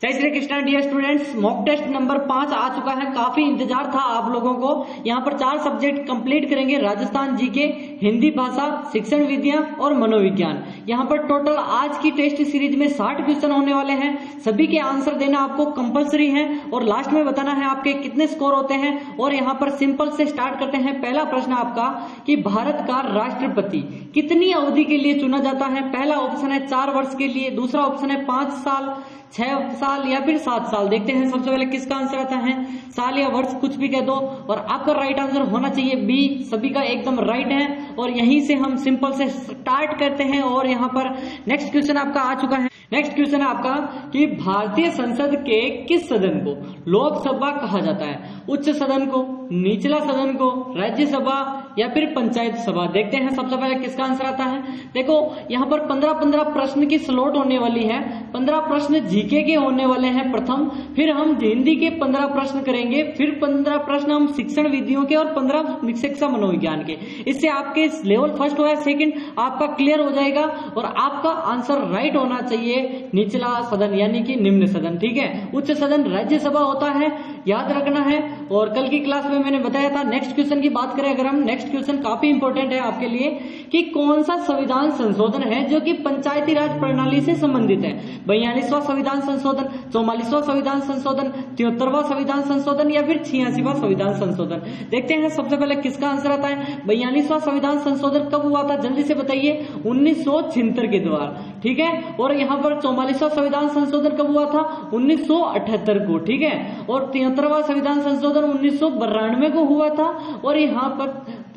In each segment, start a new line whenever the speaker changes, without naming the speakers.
जय Shri Krishna dear students, mock test number 5 आ चुका है। काफी इंतजार था आप लोगों को। यहाँ पर 4 सब्जेक्ट कंप्लीट करेंगे, राजस्थान जीके, हिंदी भाषा, शिक्षण विद्या और मनोविज्ञान। यहाँ पर टोटल आज की टेस्ट सीरीज में 60 क्वेश्चन होने वाले हैं। सभी के आंसर देना आपको कंपलसरी है और लास्ट में बताना है आपके कितने स्कोर होते हैं। और यहाँ पर सिंपल से स्टार्ट करते हैं। पहला प्रश्न आपका कि भारत का राष्ट्रपति कितनी अवधि के लिए चुना जाता है। पहला ऑप्शन है 4 वर्ष के लिए, दूसरा ऑप्शन है 5 साल, 6 साल या फिर 7 साल। देखते हैं सबसे पहले किसका आंसर आता है। साल या वर्ष कुछ भी कह दो और आपका राइट आंसर होना चाहिए बी। सभी का एकदम राइट है और यहीं से हम सिंपल से स्टार्ट करते हैं। और यहाँ पर नेक्स्ट क्वेश्चन आपका आ चुका है। नेक्स्ट क्वेश्चन है आपका कि भारतीय संसद के किस सदन को लोकसभा कहा जाता है। उच्च सदन को, निचला सदन को, राज्यसभा या फिर पंचायत सभा। देखते हैं सबसे पहले किसका आंसर आता है। देखो यहाँ पर 15-15 प्रश्न की स्लॉट होने वाली है। 15 प्रश्न जीके के होने वाले हैं प्रथम, फिर हम हिंदी के 15 प्रश्न करेंगे, फिर 15 प्रश्न हम शिक्षण विधियों के और 15 शिक्षा मनोविज्ञान के। इससे आपके लेवल फर्स्ट हो या सेकंड आपका क्लियर हो जाएगा और आपका आंसर राइट होना चाहिए निचला सदन यानी कि निम्न सदन। ठीक है, उच्च सदन राज्यसभा होता है, याद रखना है। और कल की क्लास में मैंने बताया था। नेक्स्ट क्वेश्चन की बात करें अगर हम, नेक्स्ट क्वेश्चन काफी इंपॉर्टेंट है आपके लिए कि कौन सा संविधान संशोधन है जो कि पंचायती राज प्रणाली से संबंधित है। 42वां संविधान संशोधन, 44वां संविधान संशोधन, 73वां संविधान संशोधन या फिर 86वां संविधान संशोधन। देखते हैं सबसे पहले किसका आंसर आता है। 42वां संविधान संशोधन कब हुआ था जल्दी से बताइए। 1976 के द्वारा। ठीक है, और यहाँ पर 44वां संविधान संशोधन कब हुआ था। 1978 को। ठीक है, और 73वां संविधान संशोधन 1992 को हुआ था। और यहाँ पर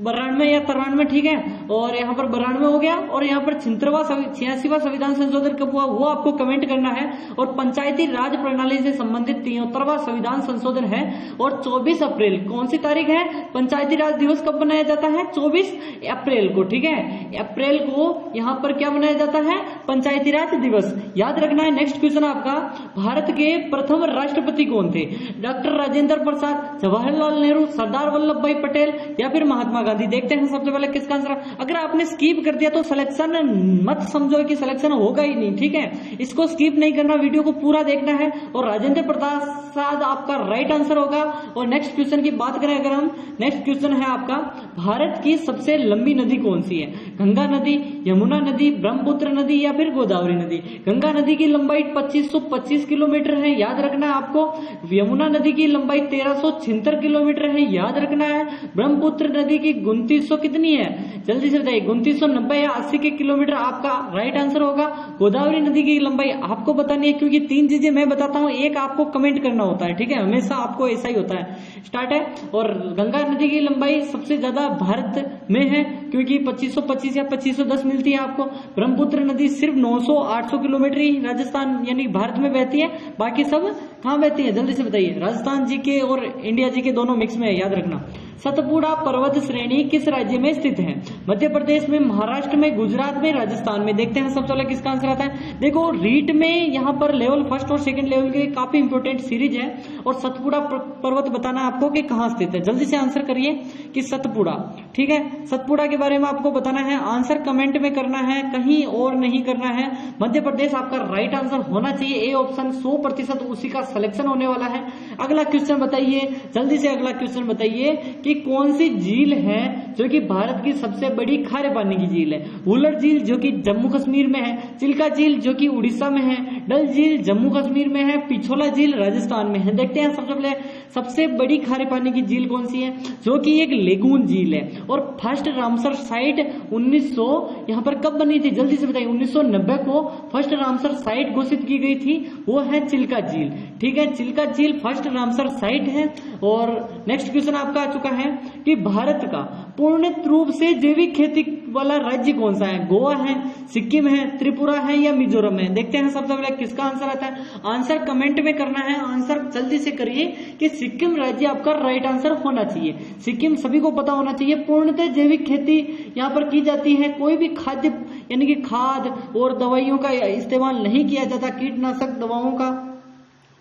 92 या 93, ठीक है, और यहाँ पर 92 हो गया। और यहाँ पर 86वां संविधान संशोधन कब हुआ वो आपको कमेंट करना है। और पंचायती राज प्रणाली से संबंधित 73वां संविधान संशोधन है। और 24 अप्रैल कौन सी तारीख है। पंचायती राज दिवस कब मनाया जाता है। 24 अप्रैल को। ठीक है, अप्रैल को यहाँ पर क्या मनाया जाता है, पंचायती राज दिवस। याद रखना है। नेक्स्ट क्वेश्चन आपका, भारत के प्रथम राष्ट्रपति कौन थे। डॉक्टर राजेंद्र प्रसाद, जवाहरलाल नेहरू, सरदार वल्लभ भाई पटेल या फिर महात्मा गांधी। देखते हैं सबसे पहले किसका आंसर। अगर आपने स्किप कर दिया तो सिलेक्शन मत समझो कि सिलेक्शन होगा ही नहीं। ठीक है, इसको स्किप नहीं करना, वीडियो को पूरा देखना है। और राजेंद्र प्रसाद आपका राइट आंसर होगा। और नेक्स्ट क्वेश्चन की बात करें अगर हम, नेक्स्ट क्वेश्चन है आपका, भारत की सबसे लंबी नदी कौन सी है। गंगा नदी, यमुना नदी, ब्रह्मपुत्र नदी या फिर गोदावरी नदी। गंगा नदी की लंबाई 2525 किलोमीटर है, याद रखना है आपको। यमुना नदी की लंबाई 1376 किलोमीटर है, याद रखना है। ब्रह्मपुत्र नदी की 2900 कितनी है जल्दी से बताइए। 2990 या 80 के किलोमीटर आपका राइट आंसर होगा। गोदावरी नदी की लंबाई आपको बतानी है क्योंकि 3 चीजें मैं बताता हूं, एक आपको कमेंट करना होता है। ठीक है, हमेशा आपको ऐसा ही होता है। स्टार्ट है। और गंगा नदी की लंबाई सबसे ज्यादा भारत में है क्योंकि 2525 या 2510 मिलती है आपको। ब्रह्मपुत्र नदी सिर्फ 900-800 किलोमीटर ही राजस्थान यानी भारत में बहती है, बाकी सब कहाँ बहती है जल्दी से बताइए। राजस्थान जी के और इंडिया जी के दोनों मिक्स में है, याद रखना। सतपुड़ा पर्वत श्रेणी किस राज्य में स्थित है। मध्य प्रदेश में, महाराष्ट्र में, गुजरात में, राजस्थान में। देखते हैं सबसे पहले किसका आंसर आता है। देखो रीट में यहाँ पर लेवल फर्स्ट और सेकंड लेवल के काफी इंपोर्टेंट सीरीज है। और सतपुड़ा पर्वत बताना आपको कि कहाँ स्थित है। जल्दी से आंसर करिए कि सतपुड़ा। ठीक है, सतपुड़ा के बारे में आपको बताना है। आंसर कमेंट में करना है, कहीं और नहीं करना है। मध्य प्रदेश आपका राइट आंसर होना चाहिए। ए ऑप्शन 100% उसी का सिलेक्शन होने वाला है। अगला क्वेश्चन बताइए जल्दी से। अगला क्वेश्चन बताइए कि कौन सी झील है जो कि भारत की सबसे बड़ी खारे पानी की झील है। वुलर झील जो कि जम्मू कश्मीर में है, चिल्का झील जो कि उड़ीसा में है, डल झील जम्मू कश्मीर में है, पिछोला झील राजस्थान में है। देखते हैं सबसे पहले सबसे बड़ी खारे पानी की झील कौन सी है, जो कि एक लेगून झील है। और फर्स्ट रामसर साइट 1900 यहाँ पर कब बनी थी जल्दी से बताइए। 1990 को फर्स्ट रामसर साइट घोषित की गई थी, वो है चिल्का झील। ठीक है, चिल्का झील फर्स्ट रामसर साइट है। और नेक्स्ट क्वेश्चन आपका आ चुका है कि भारत का पूर्ण रूप से जैविक खेती वाला राज्य कौन सा है। गोवा है, सिक्किम है, त्रिपुरा है या मिजोरम है। देखते हैं सबसे पहले किसका आंसर आता है। आंसर कमेंट में करना है। आंसर जल्दी से करिए कि सिक्किम राज्य आपका राइट आंसर होना चाहिए। सिक्किम सभी को पता होना चाहिए। पूर्णतः जैविक खेती यहाँ पर की जाती है। कोई भी खाद्य यानी कि खाद और दवाइयों का इस्तेमाल नहीं किया जाता, कीटनाशक दवाओं का।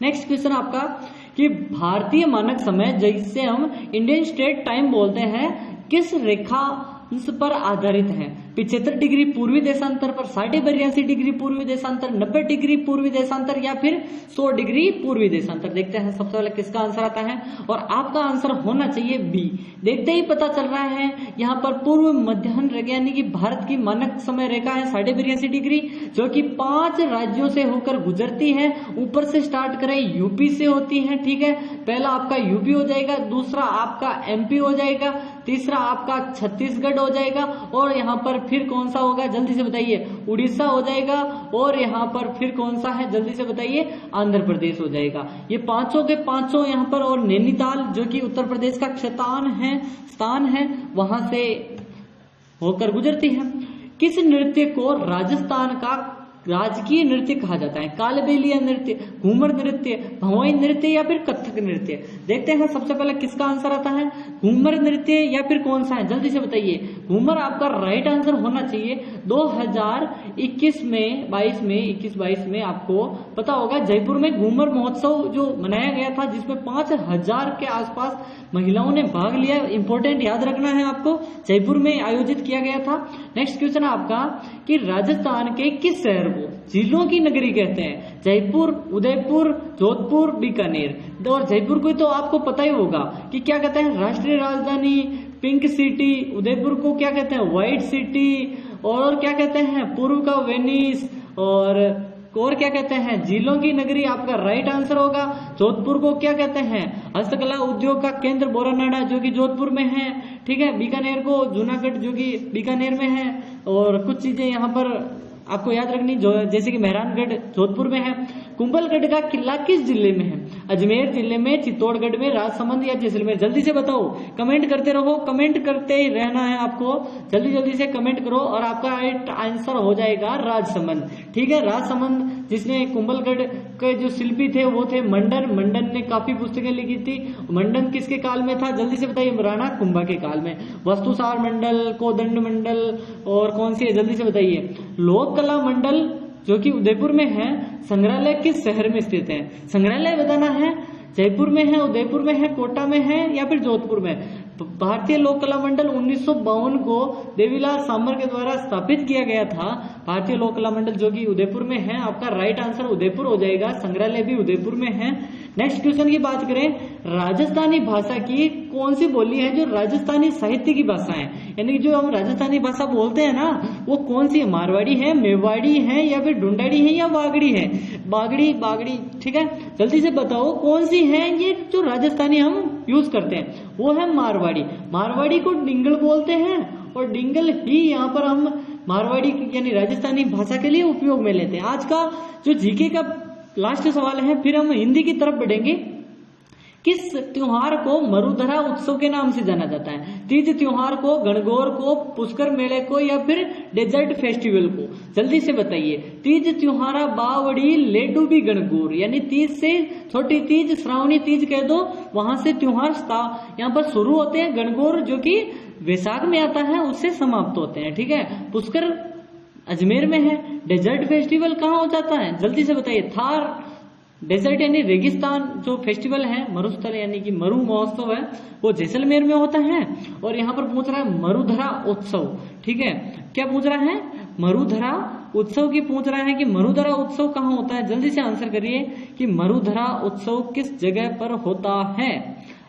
नेक्स्ट क्वेश्चन आपका कि भारतीय मानक समय जिसे हम इंडियन स्टैंडर्ड टाइम बोलते हैं, किस रेखा पर आधारित है। 75 डिग्री पूर्वी देशांतर पर, 82.82 डिग्री पूर्वी देशांतर, 90 डिग्री पूर्वी देशांतर या फिर 100 डिग्री पूर्वी देशांतर। देखते हैं सबसे पहले किसका आंसर आता है, और आपका आंसर होना चाहिए बी। देखते ही पता चल रहा है यहाँ पर पूर्व मध्याह्न रेखा यानी कि भारत की मानक समय रेखा है 82.82 डिग्री, जो कि 5 राज्यों से होकर गुजरती है। ऊपर से स्टार्ट करें यूपी से होती है, ठीक है। पहला आपका यूपी हो जाएगा, दूसरा आपका एमपी हो जाएगा, तीसरा आपका छत्तीसगढ़ हो जाएगा, और यहाँ पर फिर कौन सा होगा जल्दी से बताइए, उड़ीसा हो जाएगा, और यहाँ पर फिर कौन सा है जल्दी से बताइए, आंध्र प्रदेश हो जाएगा। ये पांचों के पांचों यहाँ पर, और नैनीताल जो कि उत्तर प्रदेश का स्थान है वहां से होकर गुजरती है। किस नृत्य को राजस्थान का राजकीय नृत्य कहा जाता है? कालबेलिया नृत्य, घूमर नृत्य, भंवई नृत्य या फिर कथक नृत्य। देखते हैं सबसे पहले किसका आंसर आता है, घूमर नृत्य या फिर कौन सा है जल्दी से बताइए। घूमर आपका राइट आंसर होना चाहिए। 2021 में 22 में आपको पता होगा जयपुर में घूमर महोत्सव जो मनाया गया था, जिसमें 5000 के आसपास महिलाओं ने भाग लिया। इंपॉर्टेंट याद रखना है आपको, जयपुर में आयोजित किया गया था। नेक्स्ट क्वेश्चन आपका कि राजस्थान के किस शहर को जिलों की नगरी कहते हैं? जयपुर, उदयपुर, जोधपुर, बीकानेर। और जयपुर को तो आपको पता ही होगा कि क्या कहते हैं, राष्ट्रीय राजधानी, पिंक सिटी। उदयपुर को क्या कहते हैं, व्हाइट सिटी। और क्या कहते हैं, पूर्व का वेनिस। और क्या कहते हैं, जिलों की नगरी आपका राइट आंसर होगा। जोधपुर को क्या कहते हैं, हस्तकला उद्योग का केंद्र बोरानाडा जो कि जोधपुर में है, ठीक है। बीकानेर को जूनागढ़ जो कि बीकानेर में है। और कुछ चीजें यहाँ पर आपको याद रखनी, जो जैसे कि मेहरानगढ़ जोधपुर में है। कुंभलगढ़ का किला किस जिले में है? अजमेर जिले में, चित्तौड़गढ़ में, राजसमंद या जैसलमेर। जल्दी से बताओ, कमेंट करते रहो, कमेंट करते ही रहना है आपको। जल्दी जल्दी से कमेंट करो और आपका राइट आंसर हो जाएगा राजसमंद, ठीक है। राजसमंद, जिसने कुंभलगढ़ के जो शिल्पी थे वो थे मंडन। मंडन ने काफी पुस्तकें लिखी थी। मंडन किसके काल में था जल्दी से बताइए, राणा कुंभा के काल में। वस्तुसार मंडल, कोदंड मंडल, और कौन सी है जल्दी से बताइए। लोक कला मंडल जो कि उदयपुर में है। संग्रहालय किस शहर में स्थित है? संग्रहालय बताना है, जयपुर में है, उदयपुर में है, कोटा में है या फिर जोधपुर में। भारतीय लोक कला मंडल 1952 को देवीलाल सामर के द्वारा स्थापित किया गया था। भारतीय लोक कला मंडल जो कि उदयपुर में है, आपका राइट आंसर उदयपुर हो जाएगा। संग्रहालय भी उदयपुर में है। नेक्स्ट क्वेश्चन की बात करें, राजस्थानी भाषा की कौन सी बोली है जो राजस्थानी साहित्य की भाषा है? यानी कि जो हम राजस्थानी भाषा बोलते हैं ना, वो कौन सी है? मारवाड़ी है, मेवाड़ी है या फिर ढूंढाड़ी है या बागड़ी है? बागड़ी, ठीक है। जल्दी से बताओ कौन सी है ये जो राजस्थानी हम यूज करते हैं? वो है मारवाड़ी। मारवाड़ी को डिंगल बोलते हैं, और डिंगल ही यहाँ पर हम मारवाड़ी यानी राजस्थानी भाषा के लिए उपयोग में लेते हैं। आज का जो जीके का लास्ट सवाल है, फिर हम हिंदी की तरफ बढ़ेंगे। किस त्योहार को मरुधरा उत्सव के नाम से जाना जाता है? तीज त्योहार को, गणगौर को, पुष्कर मेले को या फिर डेजर्ट फेस्टिवल को? जल्दी से बताइए। तीज त्योहारा बावड़ी लेडू भी गणगौर, यानी तीज से छोटी तीज, श्रावणी तीज कह दो, वहां से त्योहार यहाँ पर शुरू होते हैं। गणगौर जो कि वैशाख में आता है उससे समाप्त होते हैं, ठीक है। पुष्कर अजमेर में है। डेजर्ट फेस्टिवल कहाँ हो जाता है जल्दी से बताइए। थार डेजर्ट यानी रेगिस्तान जो फेस्टिवल है, मरुस्थल यानी कि मरु महोत्सव है, वो जैसलमेर में होता है। और यहाँ पर पूछ रहा है मरुधरा उत्सव, ठीक है। क्या पूछ रहा है? मरुधरा उत्सव की पूछ रहा है कि मरुधरा उत्सव कहाँ होता है। जल्दी से आंसर करिए कि मरुधरा उत्सव किस जगह पर होता है।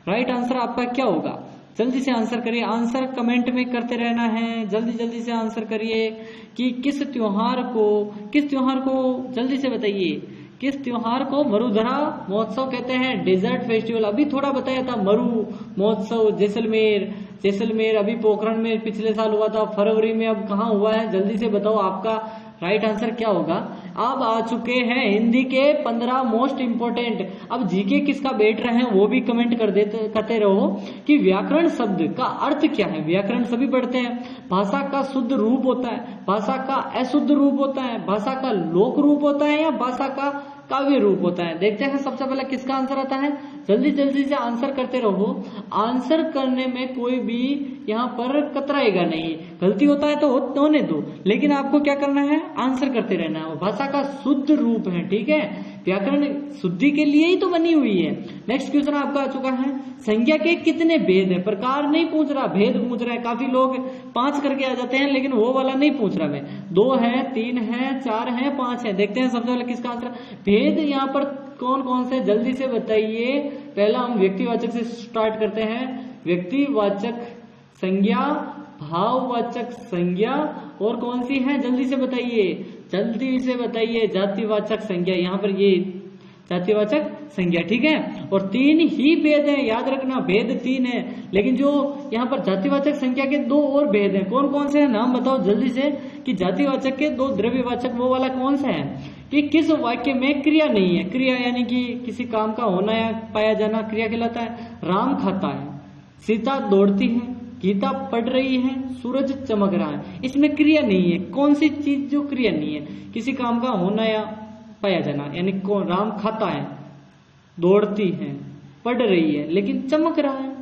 राइट आंसर आपका क्या होगा? जल्दी से आंसर करिए, आंसर कमेंट में करते रहना है। जल्दी जल्दी से आंसर करिए कि किस त्योहार को जल्दी से बताइए, किस त्योहार को मरुधरा महोत्सव कहते हैं? डेजर्ट फेस्टिवल अभी थोड़ा बताया था। मरु महोत्सव जैसलमेर अभी पोखरण में पिछले साल हुआ था, फरवरी में। अब कहाँ हुआ है जल्दी से बताओ, आपका राइट आंसर क्या होगा? अब आ चुके हैं हिंदी के 15 मोस्ट इंपोर्टेंट। अब जीके किसका बैठ रहे हैं वो भी कमेंट करते रहो कि व्याकरण शब्द का अर्थ क्या है। व्याकरण सभी पढ़ते हैं। भाषा का शुद्ध रूप होता है, भाषा का अशुद्ध रूप होता है, भाषा का लोक रूप होता है या भाषा का काव्य रूप होता है। देखते हैं सबसे पहले किसका आंसर आता है। जल्दी जल्दी से आंसर करते रहो। आंसर करने में कोई भी यहाँ पर कतराएगा नहीं। गलती होता है तो होने दो, लेकिन आपको क्या करना है, आंसर करते रहना है। भाषा का शुद्ध रूप है, ठीक है, व्याकरण शुद्धि के लिए ही तो बनी हुई है। नेक्स्ट क्वेश्चन आपका आ चुका है, संज्ञा के कितने भेद है। प्रकार नहीं पूछ रहा, भेद पूछ रहा है। काफी लोग 5 करके आ जाते हैं, लेकिन वो वाला नहीं पूछ रहा मैं। 2 है, 3 है, 4 है, 5 है। देखते हैं सबसे पहले किसका आंसर। भेद यहाँ पर कौन कौन से, जल्दी से बताइए। पहला हम व्यक्तिवाचक से स्टार्ट करते हैं। व्यक्तिवाचक संज्ञा, भाववाचक संज्ञा, और कौन सी है, जल्दी से बताइए, जल्दी से बताइए। जातिवाचक संज्ञा, यहाँ पर ये जातिवाचक संज्ञा, ठीक है। और 3 ही भेद है, याद रखना, भेद 3 है। लेकिन जो यहाँ पर जातिवाचक संज्ञा के 2 और भेद हैं, कौन कौन से हैं, नाम बताओ जल्दी से। कि जातिवाचक के 2 द्रव्यवाचक, वो वाला कौन सा है, कि किस वाक्य में क्रिया नहीं है। क्रिया यानी कि किसी काम का होना या पाया जाना क्रिया कहलाता है। राम खाता है, सीता दौड़ती है, गीता पढ़ रही है, सूरज चमक रहा है। इसमें क्रिया नहीं है। कौन सी चीज जो क्रिया नहीं है, किसी काम का होना या पाया जाना, यानी कौन, राम खाता है, दौड़ती है, पढ़ रही है, लेकिन चमक रहा है।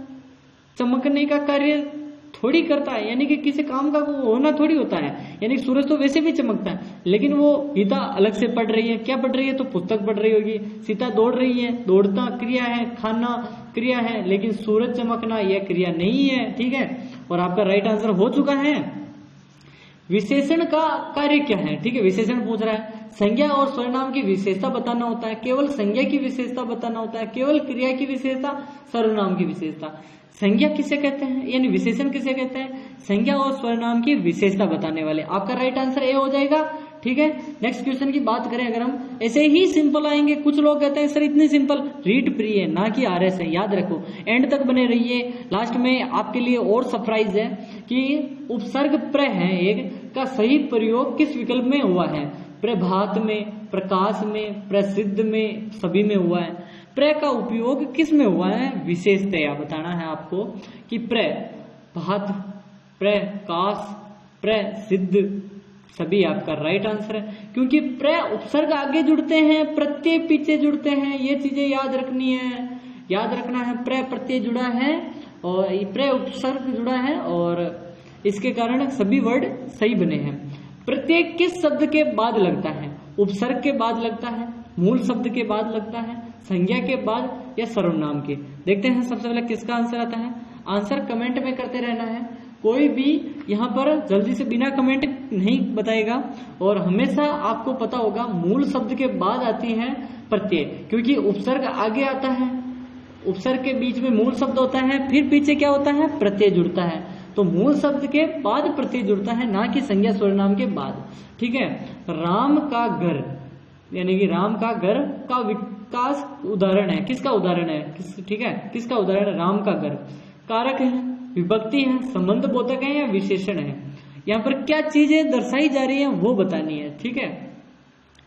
चमकने का कार्य थोड़ी करता है, यानी कि किसी काम का वो होना थोड़ी होता है। यानी सूरज तो वैसे भी चमकता है, लेकिन वो गीता अलग से पढ़ रही है। क्या पढ़ रही है, तो पुस्तक पढ़ रही होगी। सीता दौड़ रही है, दौड़ना क्रिया है, खाना क्रिया है, लेकिन सूरज चमकना यह क्रिया नहीं है, ठीक है। और आपका राइट आंसर हो चुका है। विशेषण का कार्य क्या है, ठीक है, विशेषण पूछ रहा है। संज्ञा और सर्वनाम की विशेषता बताना होता है, केवल संज्ञा की विशेषता बताना होता है, केवल क्रिया की विशेषता, सर्वनाम की विशेषता। संज्ञा किसे कहते हैं, यानी विशेषण किसे कहते हैं, संज्ञा और सर्वनाम की विशेषता बताने वाले। आपका राइट आंसर ए हो जाएगा, ठीक है। नेक्स्ट क्वेश्चन की बात करें अगर हम, ऐसे ही सिंपल आएंगे। कुछ लोग कहते हैं सर इतनी सिंपल, रीड प्री है ना कि आरएस है, याद रखो, एंड तक बने रहिए। लास्ट में आपके लिए और सरप्राइज है कि उपसर्ग प्र है एक का सही प्रयोग किस विकल्प में हुआ है। प्रभात में, प्रकाश में, प्रसिद्ध में, सभी में हुआ है। प्र का उपयोग किस में हुआ है, विशेषतया बताना है आपको कि प्रभात, प्रकाश, प्रसिद्ध, सभी आपका राइट आंसर है। क्योंकि प्र उपसर्ग आगे जुड़ते हैं, प्रत्यय पीछे जुड़ते हैं, ये चीजें याद रखनी है, याद रखना है। प्र प्रत्यय जुड़ा है और प्र उपसर्ग जुड़ा है, और इसके कारण सभी वर्ड सही बने हैं। प्रत्यय किस शब्द के बाद लगता है, उपसर्ग के बाद लगता है, मूल शब्द के बाद लगता है, संज्ञा के बाद, या सर्वनाम के। देखते हैं सबसे पहले किसका आंसर आता है। आंसर कमेंट में करते रहना है, कोई भी यहाँ पर जल्दी से बिना कमेंट नहीं बताएगा। और हमेशा आपको पता होगा मूल शब्द के बाद आती है प्रत्यय, क्योंकि उपसर्ग आगे आता है, उपसर्ग के बीच में मूल शब्द होता है, फिर पीछे क्या होता है, प्रत्यय जुड़ता है। तो मूल शब्द के बाद प्रत्यय जुड़ता है, ना कि संज्ञा सर्वनाम के बाद, ठीक है। राम का घर, यानी कि राम का घर का विकास उदाहरण है, किसका उदाहरण है, ठीक है, किसका उदाहरण है, राम का घर। कारक है, विभक्ति है, संबंध बोधक है, या विशेषण है। यहाँ पर क्या चीजें दर्शाई जा रही है वो बतानी है, ठीक है।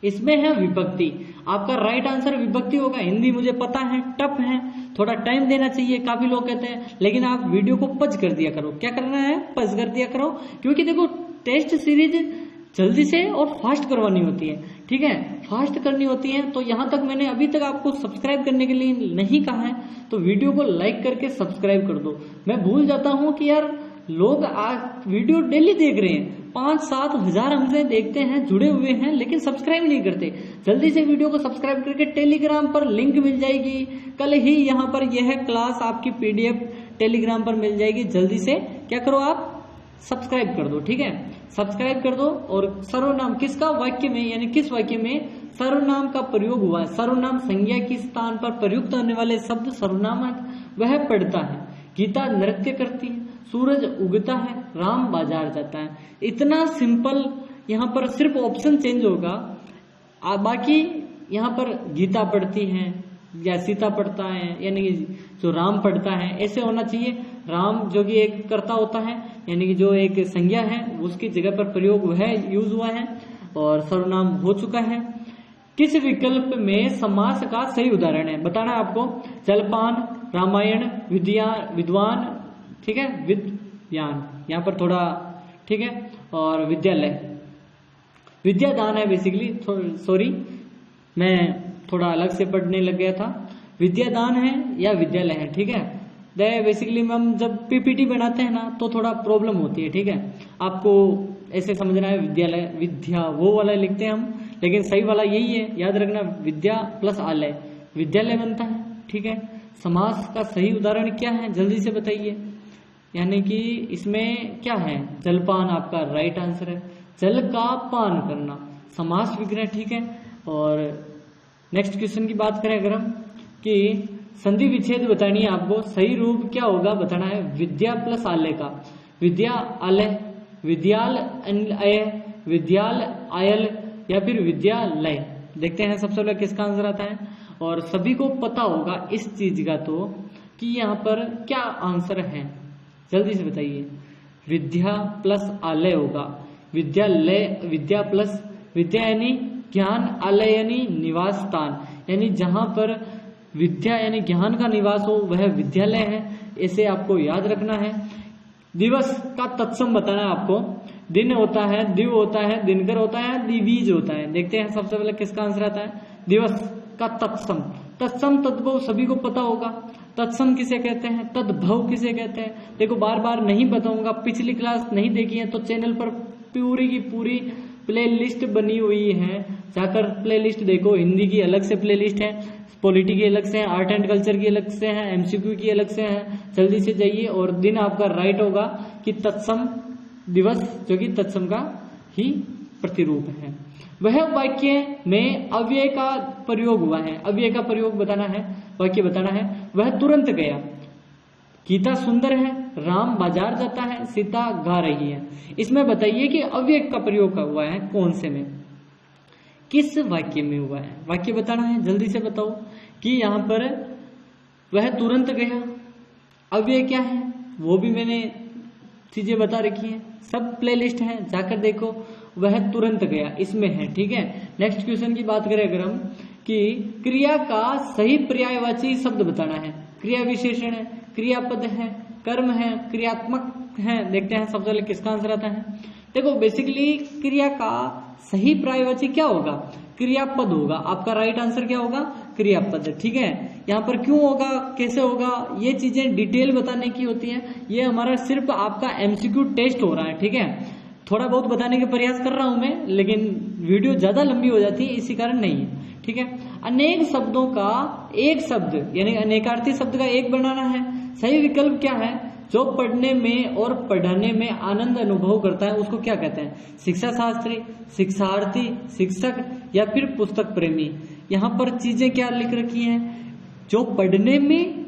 इसमें है विभक्ति, आपका राइट आंसर विभक्ति होगा। हिंदी मुझे पता है टफ है, थोड़ा टाइम देना चाहिए, काफी लोग कहते हैं, लेकिन आप वीडियो को पज कर दिया करो। क्या करना है, पज कर दिया करो, क्योंकि देखो टेस्ट सीरीज जल्दी से और फास्ट करवानी होती है, ठीक है, फास्ट करनी होती है। तो यहाँ तक मैंने अभी तक आपको सब्सक्राइब करने के लिए नहीं कहा है, तो वीडियो को लाइक करके सब्सक्राइब कर दो। मैं भूल जाता हूँ कि यार लोग आज वीडियो डेली देख रहे हैं, 5-7 हजार हमसे देखते हैं, जुड़े हुए हैं, लेकिन सब्सक्राइब नहीं करते। जल्दी से वीडियो को सब्सक्राइब करके, टेलीग्राम पर लिंक मिल जाएगी, कल ही यहाँ पर यह क्लास आपकी पीडीएफ टेलीग्राम पर मिल जाएगी। जल्दी से क्या करो, आप सब्सक्राइब कर दो, ठीक है, सब्सक्राइब कर दो। और सर्वनाम किसका वाक्य में, यानी किस वाक्य में सर्वनाम का प्रयोग हुआ है। सर्वनाम संज्ञा के स्थान पर प्रयुक्त होने वाले शब्द सर्वनाम है, वह पढ़ता है। गीता नृत्य करती है, सूरज उगता है, राम बाजार जाता है। इतना सिंपल, यहाँ पर सिर्फ ऑप्शन चेंज होगा, बाकी यहाँ पर गीता पढ़ती है या सीता पढ़ता है, यानी कि जो राम पढ़ता है, ऐसे होना चाहिए। राम जो कि एक कर्ता होता है, यानी कि जो एक संज्ञा है, उसकी जगह पर प्रयोग वह यूज हुआ है, और सर्वनाम हो चुका है। किस विकल्प में समास का सही उदाहरण है बताना आपको। जलपान, रामायण, विद्वान, ठीक है, विद्यान, यहाँ पर थोड़ा, ठीक है, और विद्यालय, विद्यादान है बेसिकली, सॉरी मैं थोड़ा अलग से पढ़ने लग गया था। विद्यादान है या विद्यालय है, ठीक है। बेसिकली हम जब पीपीटी बनाते हैं ना तो थोड़ा प्रॉब्लम होती है, ठीक है। आपको ऐसे समझना है विद्यालय विद्या वो वाला लिखते हैं हम, लेकिन सही वाला यही है, याद रखना विद्या प्लस आलय विद्यालय बनता है, ठीक है। समास का सही उदाहरण क्या है जल्दी से बताइए, यानी कि इसमें क्या है, जलपान आपका राइट आंसर है, जल का पान करना समास विग्रह, ठीक है। और नेक्स्ट क्वेश्चन की बात करें अगर हम कि संधि विच्छेद बतानी है आपको, सही रूप क्या होगा बताना है, विद्या प्लस आलय का, विद्या आलय, विद्याल अय, विद्याल आयल या फिर विद्यालय। देखते हैं सबसे पहले किसका आंसर आता है, और सभी को पता होगा इस चीज का तो कि यहाँ पर क्या आंसर है, जल्दी से बताइए। विद्या प्लस आलय होगा, विद्यालय, विद्या प्लस विद्या यानी ज्ञान, आलय यानी निवास स्थान, यानी जहां पर विद्या यानी ज्ञान का निवास हो वह विद्यालय है, इसे आपको याद रखना है। दिवस का तत्सम बताना है आपको, दिन होता है, दिव होता है, दिनकर होता है, दिवीज होता है। देखते हैं सबसे पहले किसका आंसर आता है, दिवस का तत्सम। तत्सम तद्भव सभी को पता होगा, तत्सम किसे कहते हैं, तद्भव किसे कहते हैं, देखो बार बार नहीं बताऊंगा, पिछली क्लास नहीं देखी है तो चैनल पर पूरी की पूरी प्लेलिस्ट बनी हुई है, जाकर प्लेलिस्ट देखो। हिंदी की अलग से प्लेलिस्ट है, पॉलिटी की अलग से है, आर्ट एंड कल्चर की अलग से है, एमसीक्यू की अलग से है, जल्दी से जाइए। और दिन आपका राइट होगा कि तत्सम दिवस, जो कि तत्सम का ही प्रतिरूप है। वह वाक्य में अव्यय का प्रयोग हुआ है, अव्यय का प्रयोग बताना है, वाक्य बताना है। वह तुरंत गया, गीता सुंदर है, राम बाजार जाता है, सीता गा रही है। इसमें बताइए कि अव्यय का प्रयोग हुआ है कौन से में, किस वाक्य में हुआ है, वाक्य बताना है, जल्दी से बताओ। कि यहाँ पर वह तुरंत गया, अव्यय क्या है वो भी मैंने चीजें बता रखी है, सब प्लेलिस्ट है, जाकर देखो। वह तुरंत गया इसमें है, ठीक है। नेक्स्ट क्वेश्चन की बात करें अगर हम कि क्रिया का सही पर्यायवाची शब्द बताना है, क्रिया विशेषण है, क्रियापद है, कर्म है, क्रियात्मक है। देखते हैं सबसे पहले किसका आंसर आता है। देखो बेसिकली क्रिया का सही पर्यायवाची क्या होगा, क्रियापद होगा, आपका राइट आंसर क्या होगा, क्रियापद, ठीक है। यहाँ पर क्यों होगा, कैसे होगा, ये चीजें डिटेल बताने की होती है, ये हमारा सिर्फ आपका एमसीक्यू टेस्ट हो रहा है, ठीक है। थोड़ा बहुत बताने का प्रयास कर रहा हूं मैं, लेकिन वीडियो ज्यादा लंबी हो जाती है इसी कारण नहीं है, ठीक है। अनेक शब्दों का एक शब्द यानी अनेकार्थी शब्द का एक बनाना है। सही विकल्प क्या है, जो पढ़ने में और पढ़ाने में आनंद अनुभव करता है उसको क्या कहते हैं, शिक्षा शास्त्री, शिक्षार्थी, शिक्षक या फिर पुस्तक प्रेमी। यहाँ पर चीजें क्या लिख रखी हैं, जो पढ़ने में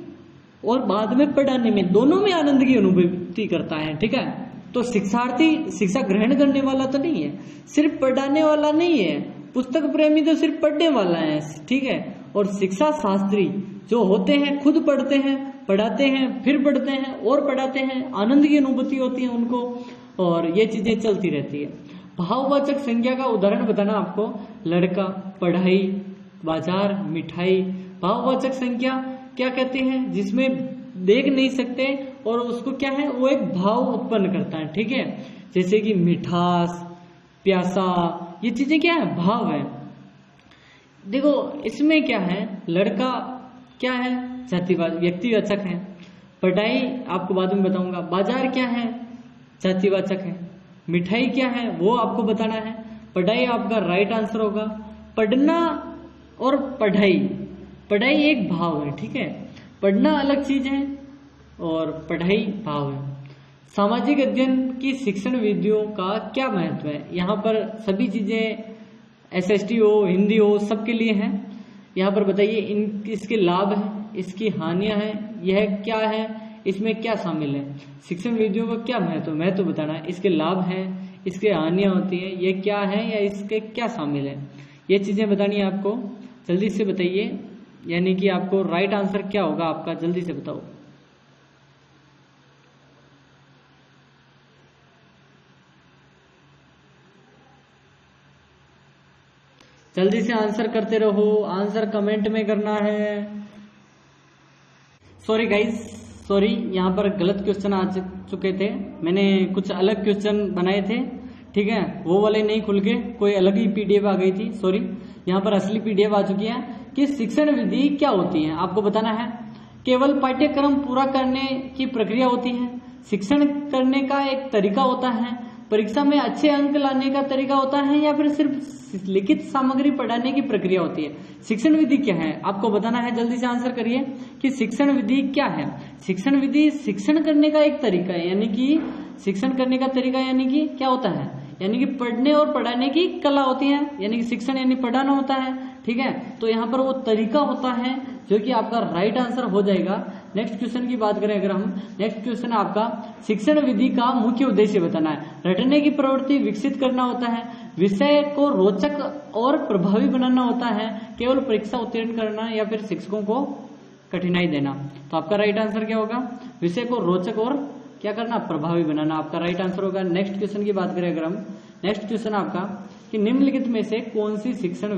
और बाद में पढ़ाने में दोनों में आनंद की अनुभूति करता है, ठीक है। तो शिक्षार्थी शिक्षा ग्रहण करने वाला तो नहीं है, सिर्फ पढ़ाने वाला नहीं है, पुस्तक प्रेमी तो सिर्फ पढ़ने वाला है, ठीक है। और शिक्षा शास्त्री जो होते हैं खुद पढ़ते हैं, पढ़ाते हैं, फिर पढ़ते हैं और पढ़ाते हैं, आनंद की अनुभूति होती है उनको, और ये चीजें चलती रहती है। भाववाचक संज्ञा का उदाहरण बताना आपको, लड़का, पढ़ाई, बाजार, मिठाई। भाववाचक संज्ञा क्या कहते हैं, जिसमें देख नहीं सकते और उसको क्या है वो एक भाव उत्पन्न करता है, ठीक है। जैसे कि मिठास, प्यासा, ये चीजें क्या है, भाव है। देखो इसमें क्या है, लड़का क्या है, जातिवाचक व्यक्तिवाचक है, पढ़ाई आपको बाद में बताऊंगा, बाजार क्या है, जातिवाचक है, मिठाई क्या है वो आपको बताना है। पढ़ाई आपका राइट आंसर होगा। पढ़ना और पढ़ाई, पढ़ाई एक भाव है, ठीक है, पढ़ना अलग चीज है और पढ़ाई भाव है। सामाजिक अध्ययन की शिक्षण विधियों का क्या महत्व है, यहाँ पर सभी चीजें एसएसटी हो, हिंदी हो, सबके लिए है। यहाँ पर बताइए इसके लाभ है, इसकी हानियां हैं, यह क्या है, इसमें क्या शामिल है। शिक्षण विधियों का क्या महत्व बताना है, इसके लाभ हैं, इसके हानियां होती है, ये क्या है या इसके क्या शामिल है, ये चीजें बतानी है आपको, जल्दी से बताइए। यानी कि आपको राइट आंसर क्या होगा आपका, जल्दी से बताओ। जल्दी से आंसर करते रहो, आंसर कमेंट में करना है। सॉरी गाइस, सॉरी, यहाँ पर गलत क्वेश्चन आ चुके थे, मैंने कुछ अलग क्वेश्चन बनाए थे, ठीक है, वो वाले नहीं खुल के कोई अलग ही पीडीएफ आ गई थी, सॉरी। यहाँ पर असली पीडीएफ आ चुकी है कि शिक्षण विधि क्या होती है आपको बताना है। केवल पाठ्यक्रम पूरा करने की प्रक्रिया होती है, शिक्षण करने का एक तरीका होता है, परीक्षा में अच्छे अंक लाने का तरीका होता है, या फिर सिर्फ लिखित सामग्री पढ़ाने की प्रक्रिया होती है। शिक्षण विधि क्या है आपको बताना है, जल्दी से आंसर करिए कि शिक्षण विधि क्या है। शिक्षण विधि शिक्षण करने का एक तरीका है, यानी कि शिक्षण करने का तरीका यानी कि क्या होता है, यानी कि पढ़ने और पढ़ाने की कला होती है, यानी कि शिक्षण यानी पढ़ाना होता है, ठीक है। तो यहाँ पर वो तरीका होता है जो कि आपका राइट आंसर हो जाएगा। नेक्स्ट क्वेश्चन की बात करें अगर हम, नेक्स्ट क्वेश्चन आपका शिक्षण विधि का मुख्य उद्देश्य बताना है। रटने की प्रवृत्ति विकसित करना होता है, विषय को रोचक और प्रभावी बनाना होता है, केवल परीक्षा उत्तीर्ण करना, या फिर शिक्षकों को कठिनाई देना। तो आपका राइट आंसर क्या होगा, विषय को रोचक और क्या करना, प्रभावी बनाना, आपका राइट आंसर होगा। नेक्स्ट क्वेश्चन की बात करें अगर हम, नेक्स्ट क्वेश्चन आपका कि निम्नलिखित में से कौन सी शिक्षण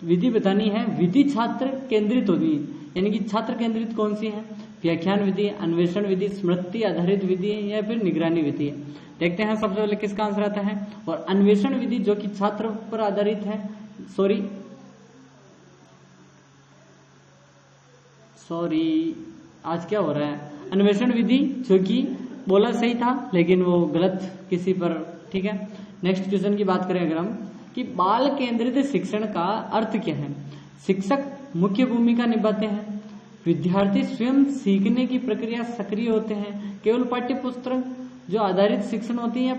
विधि बतानी है। विधि छात्र केंद्रित होगी, यानी कि छात्र केंद्रित कौन सी है, व्याख्यान विधि, अन्वेषण विधि, स्मृति आधारित विधि है, या फिर निगरानी विधि है। देखते हैं सबसे पहले किसका आंसर आता है। और अन्वेषण विधि जो कि छात्र पर आधारित है, सॉरी आज क्या हो रहा है, अन्वेषण विधि जो कि बोला सही था लेकिन वो गलत किसी पर, ठीक है। नेक्स्ट क्वेश्चन की बात करें अगर हम कि बाल केंद्रित शिक्षण का अर्थ क्या है। शिक्षक मुख्य भूमिका निभाते हैं, विद्यार्थी स्वयं सीखने की प्रक्रिया सक्रिय होते हैं, केवल पाठ्य पुस्तक जो आधारित शिक्षण होती है या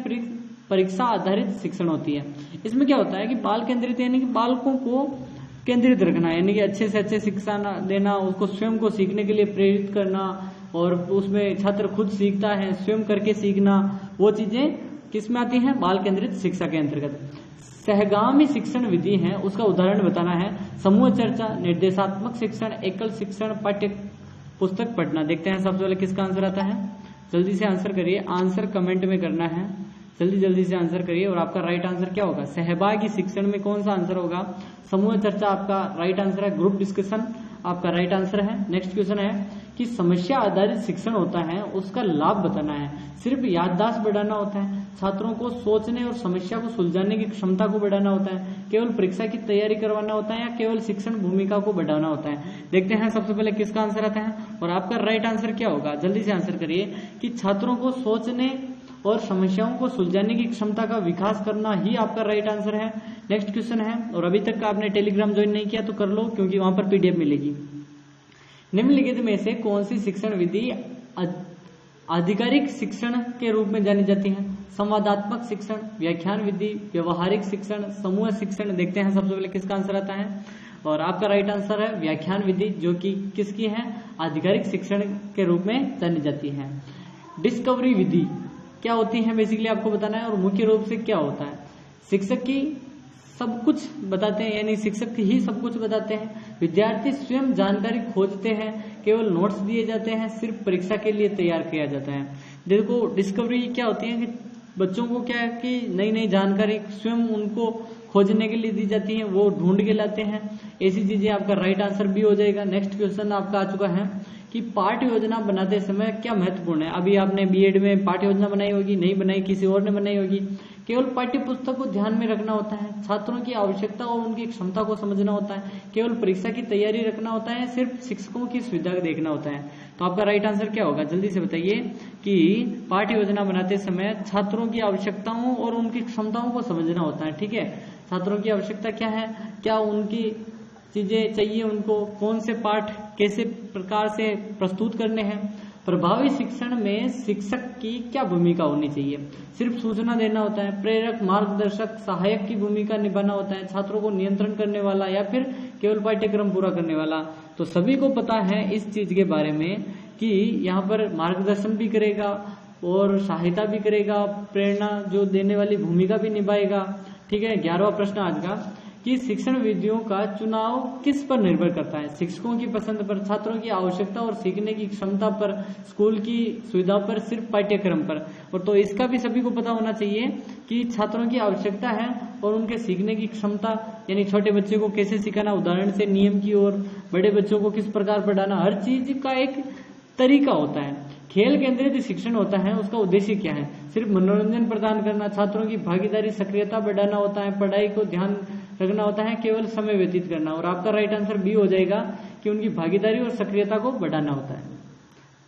परीक्षा आधारित शिक्षण होती है। इसमें क्या होता है कि बाल केंद्रित यानी कि बालकों को केंद्रित रखना, यानी कि अच्छे से अच्छे शिक्षा देना, उसको स्वयं को सीखने के लिए प्रेरित करना, और उसमें छात्र खुद सीखता है, स्वयं करके सीखना, वो चीजें किसमें आती हैं, बाल केंद्रित शिक्षा के अंतर्गत। सहगामी शिक्षण विधि है, उसका उदाहरण बताना है। समूह चर्चा, निर्देशात्मक शिक्षण, एकल शिक्षण, पाठ्य पुस्तक पढ़ना। देखते हैं सबसे पहले किसका आंसर आता है, जल्दी से आंसर करिए, आंसर कमेंट में करना है, जल्दी से आंसर करिए। और आपका राइट आंसर क्या होगा, सहभागी शिक्षण में कौन सा आंसर होगा, समूह चर्चा आपका राइट आंसर है, ग्रुप डिस्कशन आपका राइट आंसर है। नेक्स्ट क्वेश्चन है कि समस्या आधारित शिक्षण होता है, उसका लाभ बताना है। सिर्फ याददाश्त बढ़ाना होता है, छात्रों को सोचने और समस्या को सुलझाने की क्षमता को बढ़ाना होता है, केवल परीक्षा की तैयारी करवाना होता है, या केवल शिक्षण भूमिका को बढ़ाना होता है। देखते हैं सबसे पहले किसका आंसर आता है। और आपका राइट आंसर क्या होगा, जल्दी से आंसर करिए कि छात्रों को सोचने और समस्याओं को सुलझाने की क्षमता का विकास करना ही आपका राइट आंसर है। नेक्स्ट क्वेश्चन है, और अभी तक आपने टेलीग्राम ज्वाइन नहीं किया तो कर लो, क्योंकि वहां पर पीडीएफ मिलेगी। निम्नलिखित में से कौन सी शिक्षण विधि आधिकारिक शिक्षण के रूप में जानी जाती है। संवादात्मक शिक्षण, व्याख्यान विधि, व्यवहारिक शिक्षण, समूह शिक्षण। देखते हैं सबसे पहले किसका आंसर आता है। और आपका राइट आंसर है व्याख्यान विधि, जो कि किसकी है, आधिकारिक शिक्षण के रूप में जानी जाती है। डिस्कवरी विधि क्या होती है बेसिकली आपको बताना है, और मुख्य रूप से क्या होता है। शिक्षक की सब कुछ बताते हैं, यानी शिक्षक ही सब कुछ बताते हैं। विद्यार्थी स्वयं जानकारी खोजते हैं, केवल नोट्स दिए जाते हैं, सिर्फ परीक्षा के लिए तैयार किया जाता है। देखो डिस्कवरी क्या होती है कि बच्चों को क्या है कि नई नई जानकारी स्वयं उनको खोजने के लिए दी जाती है, वो ढूंढ के लाते हैं। ऐसी चीजें आपका राइट आंसर भी हो जाएगा। नेक्स्ट क्वेश्चन आपका आ चुका है कि पाठ्य योजना बनाते समय क्या महत्वपूर्ण है। अभी आपने बीएड में पाठ्य योजना बनाई होगी, नहीं बनाई, किसी और ने बनाई होगी। केवल पाठ्य पुस्तक को ध्यान में रखना होता है, छात्रों की आवश्यकता और उनकी क्षमता को समझना होता है, केवल परीक्षा की तैयारी रखना होता है, सिर्फ शिक्षकों की सुविधा देखना होता है। तो आपका राइट आंसर क्या होगा, जल्दी से बताइए कि पाठ्य योजना बनाते समय छात्रों की आवश्यकताओं और उनकी क्षमताओं को समझना होता है। ठीक है, छात्रों की आवश्यकता क्या है, क्या उनकी चीजें चाहिए, उनको कौन से पाठ कैसे प्रकार से प्रस्तुत करने हैं। प्रभावी शिक्षण में शिक्षक की क्या भूमिका होनी चाहिए, सिर्फ सूचना देना होता है, प्रेरक, मार्गदर्शक, सहायक की भूमिका निभाना होता है, छात्रों को नियंत्रण करने वाला, या फिर केवल पाठ्यक्रम पूरा करने वाला। तो सभी को पता है इस चीज के बारे में कि यहाँ पर मार्गदर्शन भी करेगा और सहायता भी करेगा, प्रेरणा जो देने वाली भूमिका भी निभाएगा। ठीक है, 11वां प्रश्न आज का कि शिक्षण विधियों का चुनाव किस पर निर्भर करता है। शिक्षकों की पसंद पर, छात्रों की आवश्यकता और सीखने की क्षमता पर, स्कूल की सुविधा पर, सिर्फ पाठ्यक्रम पर। और तो इसका भी सभी को पता होना चाहिए कि छात्रों की आवश्यकता है और उनके सीखने की क्षमता, यानी छोटे बच्चे को कैसे सिखाना, उदाहरण से नियम की ओर, बड़े बच्चों को किस प्रकार पढ़ाना, हर चीज का एक तरीका होता है। खेल केंद्रित शिक्षण होता है, उसका उद्देश्य क्या है, सिर्फ मनोरंजन प्रदान करना, छात्रों की भागीदारी, सक्रियता बढ़ाना होता है, पढ़ाई को ध्यान रखना होता है, केवल समय व्यतीत करना। और आपका राइट आंसर बी हो जाएगा कि उनकी भागीदारी और सक्रियता को बढ़ाना होता है।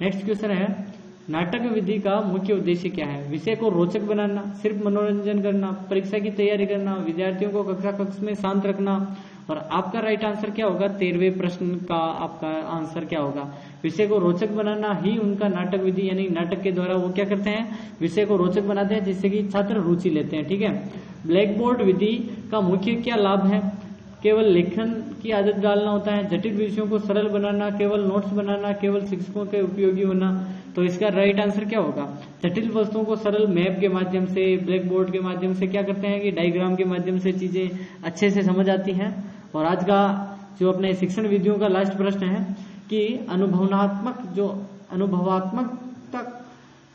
नेक्स्ट क्वेश्चन है, नाटक विधि का मुख्य उद्देश्य क्या है? विषय को रोचक बनाना, सिर्फ मनोरंजन करना, परीक्षा की तैयारी करना, विद्यार्थियों को कक्षा कक्ष में शांत रखना। और आपका राइट आंसर क्या होगा? 13वें प्रश्न का आपका आंसर क्या होगा? विषय को रोचक बनाना ही उनका नाटक विधि, यानी नाटक के द्वारा वो क्या करते हैं? विषय को रोचक बनाते हैं जिससे कि छात्र रुचि लेते हैं। ठीक है। ब्लैक बोर्ड विधि का मुख्य क्या लाभ है? केवल लेखन की आदत डालना होता है, जटिल विषयों को सरल बनाना, केवल नोट्स बनाना, केवल शिक्षकों के उपयोगी होना। तो इसका राइट आंसर क्या होगा? जटिल वस्तुओं को सरल मैप के माध्यम से, ब्लैक बोर्ड के माध्यम से क्या करते हैं कि डायग्राम के माध्यम से चीजें अच्छे से समझ आती हैं। और आज का जो अपने शिक्षण विधियों का लास्ट प्रश्न है कि अनुभवात्मक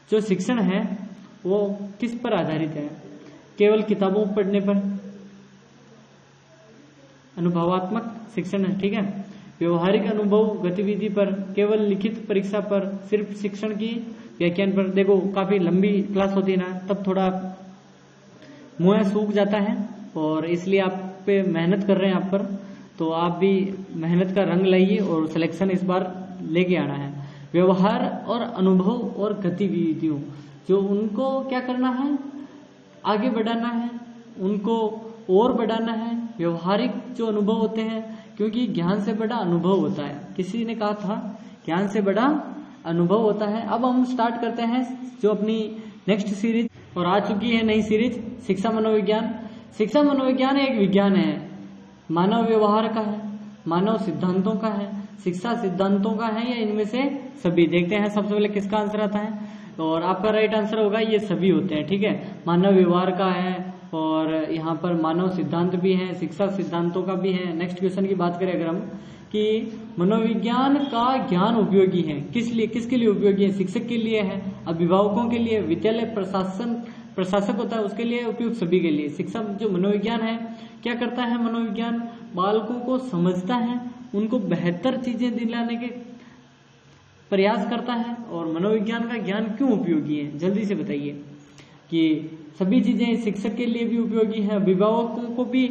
जो शिक्षण है वो किस पर आधारित है? केवल किताबों पढ़ने पर अनुभवात्मक शिक्षण है। ठीक है। व्यवहारिक अनुभव गतिविधि पर, केवल लिखित परीक्षा पर, सिर्फ शिक्षण की व्याख्यान पर। देखो काफी लंबी क्लास होती है ना, तब थोड़ा मुंह सूख जाता है और इसलिए आप पे मेहनत कर रहे हैं आप पर, तो आप भी मेहनत का रंग लाइए और सिलेक्शन इस बार लेके आना है। व्यवहार और अनुभव और गतिविधियों जो उनको क्या करना है? आगे बढ़ाना है, उनको और बढ़ाना है। व्यवहारिक जो अनुभव होते हैं, क्योंकि ज्ञान से बड़ा अनुभव होता है, किसी ने कहा था ज्ञान से बड़ा अनुभव होता है। अब हम स्टार्ट करते हैं जो अपनी नेक्स्ट सीरीज, और आ चुकी है नई सीरीज शिक्षा मनोविज्ञान। शिक्षा मनोविज्ञान एक विज्ञान है, मानव व्यवहार का है, मानव सिद्धांतों का है, शिक्षा सिद्धांतों का है, या इनमें से सभी? देखते हैं सबसे पहले किसका आंसर आता है। और आपका राइट आंसर होगा ये सभी होते हैं। ठीक है। मानव व्यवहार का है और यहाँ पर मानव सिद्धांत भी है, शिक्षा सिद्धांतों का भी है। नेक्स्ट क्वेश्चन की बात करें अगर हम कि मनोविज्ञान का ज्ञान उपयोगी है किस लिए? किसके लिए उपयोगी है? शिक्षक के लिए है, अभिभावकों के लिए, विद्यालय प्रशासक होता है उसके लिए, उपयुक्त सभी के लिए। शिक्षा जो मनोविज्ञान है क्या करता है? मनोविज्ञान बालकों को समझता है, उनको बेहतर चीजें दिलाने के प्रयास करता है। और मनोविज्ञान का ज्ञान क्यों उपयोगी है? जल्दी से बताइए। कि सभी चीजें शिक्षक के लिए भी उपयोगी है, अभिभावकों को भी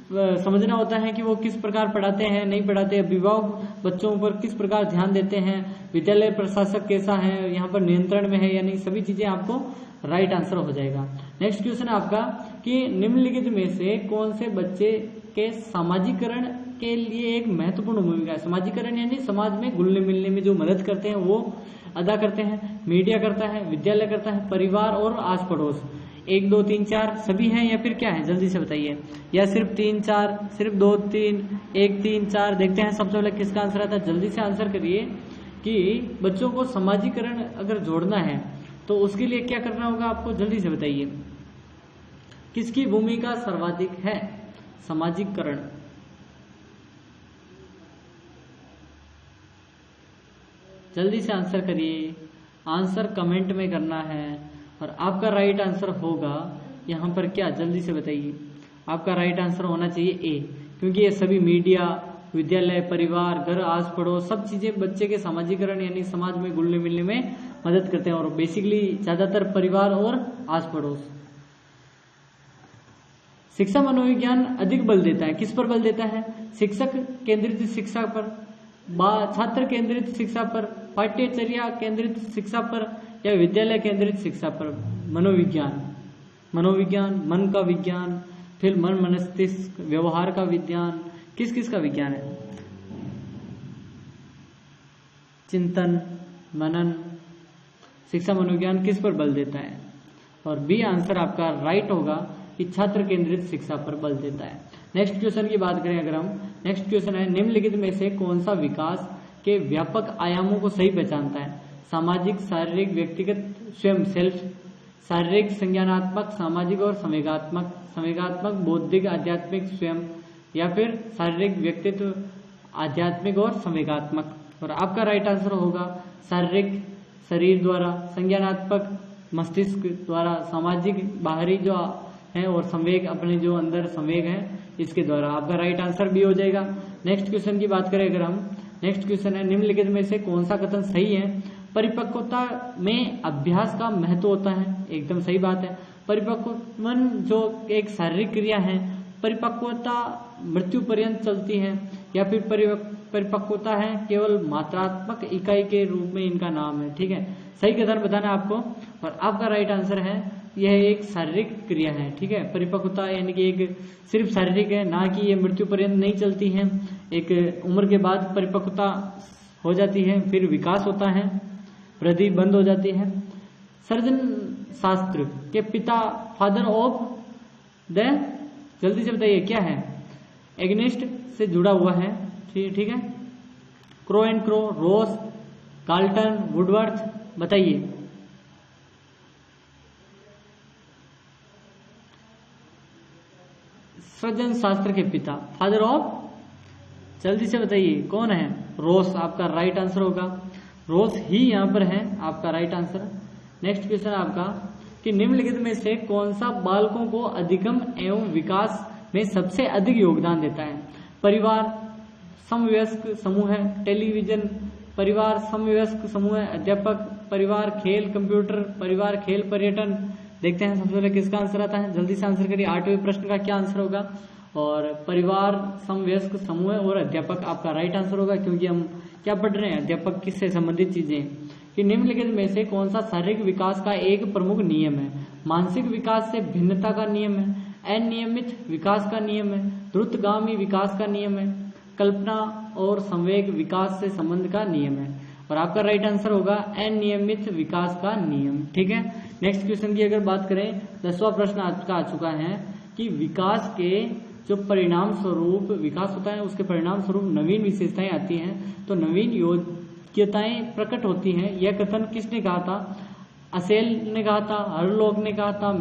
समझना होता है कि वो किस प्रकार पढ़ाते हैं, नहीं पढ़ाते, अभिभावक बच्चों पर किस प्रकार ध्यान देते हैं, विद्यालय प्रशासक कैसा है, यहाँ पर नियंत्रण में है या नहीं, सभी चीजें आपको राइट आंसर हो जाएगा। नेक्स्ट क्वेश्चन है आपका कि निम्नलिखित में से कौन से बच्चे के सामाजिकरण के लिए एक महत्वपूर्ण भूमिका है? सामाजिकरण यानी समाज में घुलने मिलने में जो मदद करते हैं वो अदा करते हैं। मीडिया करता है, विद्यालय करता है, परिवार और आस पड़ोस। 1 2 3 4 सभी हैं या फिर क्या है? जल्दी से बताइए। या सिर्फ 3 4, सिर्फ 2 3, 1 3 4? देखते हैं सबसे पहले किसका आंसर आता है। जल्दी से आंसर करिए कि बच्चों को सामाजिकरण अगर जोड़ना है तो उसके लिए क्या करना होगा आपको? जल्दी से बताइए। किसकी भूमिका सर्वाधिक है? सामाजिकरण। जल्दी से आंसर करिए, आंसर कमेंट में करना है। और आपका राइट आंसर होगा यहाँ पर क्या? जल्दी से बताइए। आपका राइट आंसर होना चाहिए ए, क्योंकि ये सभी मीडिया, विद्यालय, परिवार, घर, आस पड़ोस सब चीजें बच्चे के सामाजिकरण यानी समाज में घुलने मिलने में मदद करते हैं। और बेसिकली ज्यादातर परिवार और आस पड़ोस। शिक्षा मनोविज्ञान अधिक बल देता है, किस पर बल देता है? शिक्षक केंद्रित शिक्षा पर, छात्र केंद्रित शिक्षा पर, पाठ्यचर्या केंद्रित शिक्षा पर, या विद्यालय केंद्रित शिक्षा पर? मनोविज्ञान, मन का विज्ञान, फिर मन मस्तिष्क, व्यवहार का विज्ञान, किस किस का विज्ञान है? चिंतन, मनन, शिक्षा मनोविज्ञान किस पर बल देता है? और बी आंसर आपका राइट होगा कि छात्र केंद्रित शिक्षा पर बल देता है। नेक्स्ट क्वेश्चन की बात करें अगर हम, नेक्स्ट क्वेश्चन है निम्नलिखित में से कौन सा विकास के व्यापक आयामों को सही पहचानता है? सामाजिक, शारीरिक, व्यक्तिगत, स्वयं सेल्फ, शारीरिक, संज्ञानात्मक, सामाजिक और संवेगात्मक, बौद्धिक, आध्यात्मिक, स्वयं, या फिर शारीरिक, व्यक्तित्व, आध्यात्मिक और संवेगात्मक। और आपका राइट आंसर होगा शारीरिक, शरीर द्वारा, संज्ञानात्मक, मस्तिष्क द्वारा, सामाजिक, बाहरी जो है, और संवेग, अपने जो अंदर संवेग है इसके द्वारा। आपका राइट आंसर भी हो जाएगा। नेक्स्ट क्वेश्चन की बात करें अगर हम, नेक्स्ट क्वेश्चन है निम्नलिखित में से कौन सा कथन सही है? परिपक्वता में अभ्यास का महत्व होता है, एकदम सही बात है। परिपक्वन जो एक शारीरिक क्रिया है, परिपक्वता मृत्यु पर्यंत चलती है, या फिर परिपक्वता है, केवल मात्रात्मक इकाई के रूप में इनका नाम है। ठीक है, सही कथन बताना आपको। और आपका राइट आंसर है यह एक शारीरिक क्रिया है। ठीक है, परिपक्वता यानी कि एक सिर्फ शारीरिक है, ना कि ये मृत्यु पर्यंत नहीं चलती है। एक उम्र के बाद परिपक्वता हो जाती है, फिर विकास होता है, वृद्धि बंद हो जाती है। सर्जन शास्त्र के पिता, फादर ऑफ द, जल्दी से बताइए क्या है? एग्नेस्ट से जुड़ा हुआ है। ठीक है, Crow and Crow, Ross, Carlton, Woodworth, बताइए। सृजन शास्त्र के पिता, फादर ऑफ, जल्दी से बताइए कौन है? रोस आपका राइट आंसर होगा। रोस ही यहां पर है आपका राइट आंसर। नेक्स्ट क्वेश्चन आपका कि निम्नलिखित में से कौन सा बालकों को अधिगम एवं विकास में सबसे अधिक योगदान देता है? परिवार, समवयस्क समूह है, टेलीविजन, परिवार, समवयस्क समूह, अध्यापक, परिवार, खेल, कंप्यूटर, परिवार, खेल, पर्यटन। देखते हैं सबसे पहले किसका आंसर आता है, जल्दी से आंसर करिए। 8वें प्रश्न का क्या आंसर होगा? और परिवार, समवयस्क समूह और अध्यापक आपका राइट आंसर होगा, क्योंकि हम क्या पढ़ रहे हैं? अध्यापक किससे संबंधित चीजें। कि निम्नलिखित में से कौन सा शारीरिक विकास का एक प्रमुख नियम है? मानसिक विकास से भिन्नता का नियम है, अनियमित विकास का नियम है, द्रुतगामी विकास का नियम है, कल्पना और संवेग विकास से संबंध का नियम है। और आपका राइट आंसर होगा अनियमित विकास का नियम। ठीक है, नेक्स्ट क्वेश्चन की अगर बात करें, 10वां प्रश्न आपका आ चुका है कि विकास के जो परिणाम स्वरूप विकास होता है उसके परिणाम स्वरूप नवीन विशेषताएं आती हैं, तो नवीन योग्यताएं प्रकट होती हैं। यह कथन किसने कहा था? असेल ने कहा था, हरलॉक ने कहा था,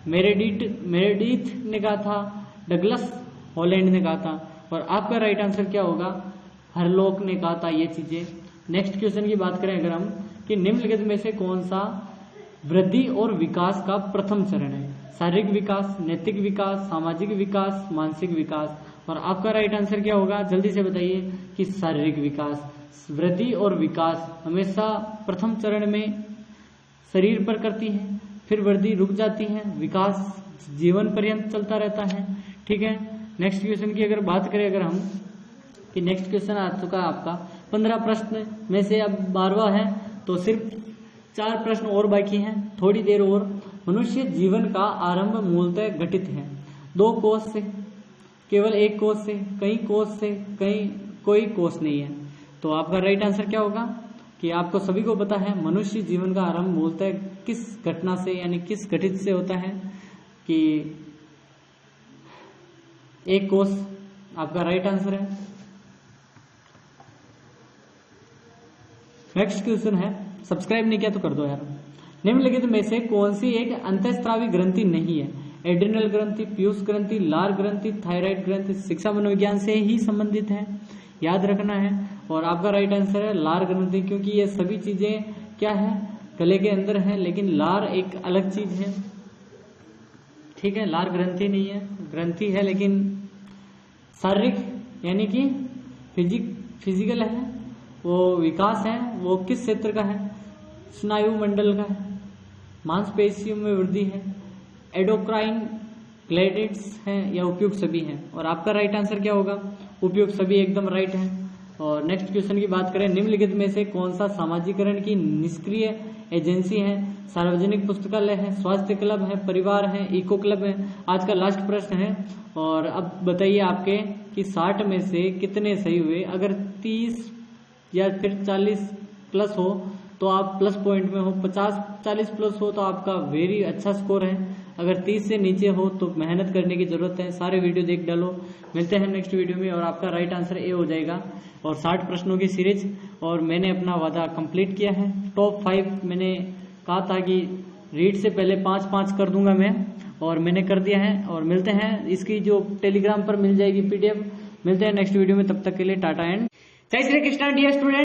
मेरेडिथ ने कहा था, डगलस हॉलैंड ने कहा था। और आपका राइट आंसर क्या होगा? हरलॉक ने कहा था ये चीजें। नेक्स्ट क्वेश्चन की बात करें अगर हम कि निम्नलिखित में से कौन सा वृद्धि और विकास का प्रथम चरण है? शारीरिक विकास, नैतिक विकास, सामाजिक विकास, मानसिक विकास। और आपका राइट आंसर क्या होगा? जल्दी से बताइए कि शारीरिक विकास। वृद्धि और विकास हमेशा प्रथम चरण में शरीर पर करती है, फिर वृद्धि रुक जाती है, विकास जीवन पर्यंत चलता रहता है। ठीक है, नेक्स्ट क्वेश्चन की अगर बात करें अगर हम कि नेक्स्ट क्वेश्चन आ चुका है आपका 15 प्रश्न में से अब 12वां है, तो सिर्फ 4 प्रश्न और बाकी हैं, थोड़ी देर और। मनुष्य जीवन का आरंभ मूलतः घटित है 2 कोष से, केवल 1 कोष से, कई कोष से, कोई कोष नहीं है। तो आपका राइट आंसर क्या होगा? कि आपको सभी को पता है मनुष्य जीवन का आरंभ मूलतः किस घटना से यानी किस घटित से होता है? कि 1 कोष आपका राइट आंसर है। नेक्स्ट क्वेश्चन है, सब्सक्राइब नहीं किया तो कर दो यार। निम्नलिखित में से कौन सी एक अंतःस्रावी ग्रंथि नहीं है? एड्रिनल ग्रंथि, पीयूष ग्रंथि, लार ग्रंथि, थायराइड ग्रंथि। शिक्षा मनोविज्ञान से ही संबंधित है, याद रखना है। और आपका राइट आंसर है लार ग्रंथि, क्योंकि ये सभी चीजें क्या है? गले के अंदर है, लेकिन लार एक अलग चीज है। ठीक है, लार ग्रंथि नहीं है, ग्रंथि है लेकिन शारीरिक यानी कि फिजिकल है, वो विकास है, वो किस क्षेत्र का है? स्नायु मंडल का है, मांसपेशियों में वृद्धि है, एडोक्राइन ग्लैंड्स हैं या उपयुक्त सभी हैं। और आपका राइट आंसर क्या होगा? उपयुक्त सभी एकदम राइट है। और नेक्स्ट क्वेश्चन की बात करें, निम्नलिखित में से कौन सा सामाजिकरण की निष्क्रिय एजेंसी है? सार्वजनिक पुस्तकालय है, स्वास्थ्य क्लब है, परिवार है, इको क्लब है। आज का लास्ट प्रश्न है। और अब बताइए आपके कि 60 में से कितने सही हुए? अगर 30 या फिर 40 प्लस हो तो आप प्लस पॉइंट में हो, 50-40 प्लस हो तो आपका वेरी अच्छा स्कोर है। अगर 30 से नीचे हो तो मेहनत करने की जरूरत है, सारे वीडियो देख डालो। मिलते हैं नेक्स्ट वीडियो में। और आपका राइट आंसर ए हो जाएगा। और 60 प्रश्नों की सीरीज, और मैंने अपना वादा कंप्लीट किया है। टॉप 5 मैंने कहा था कि रीड से पहले 5-5 कर दूंगा मैं, और मैंने कर दिया है। और मिलते हैं, इसकी जो टेलीग्राम पर मिल जाएगी PDF। मिलते हैं नेक्स्ट वीडियो में, तब तक के लिए टाटा एंड जय श्री कृष्णा डियर स्टूडेंट।